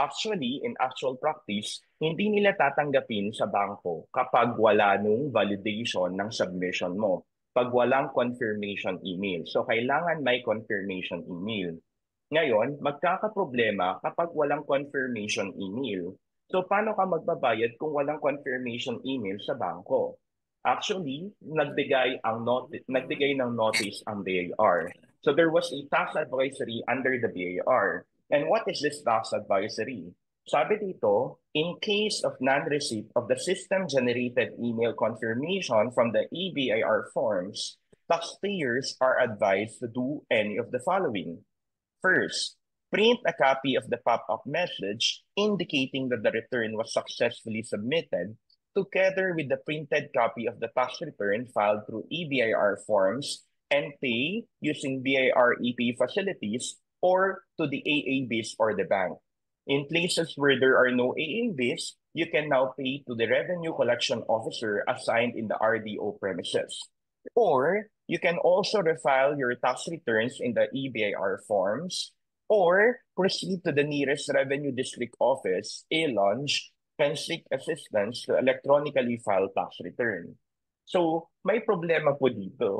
Actually, in actual practice, hindi nila tatanggapin sa bangko kapag wala nung validation ng submission mo, pag walang confirmation email. So, kailangan may confirmation email. Ngayon, magkakaproblema kapag walang confirmation email. So, paano ka magbabayad kung walang confirmation email sa bangko? Actually, nagbigay ng notice ang BAR. So, there was a tax advisory under the BAR. And what is this tax advisory? Sabi dito, in case of non-receipt of the system-generated email confirmation from the EBIR forms, taxpayers are advised to do any of the following. First, print a copy of the pop-up message indicating that the return was successfully submitted, together with the printed copy of the tax return filed through EBIR forms, and pay using BIR EP facilities or to the AABs or the bank. In places where there are no AABs, you can now pay to the revenue collection officer assigned in the RDO premises. Or you can also refile your tax returns in the EBIR forms, or proceed to the nearest revenue district office, ALONJ, can seek assistance to electronically file tax return. So, may problema po dito.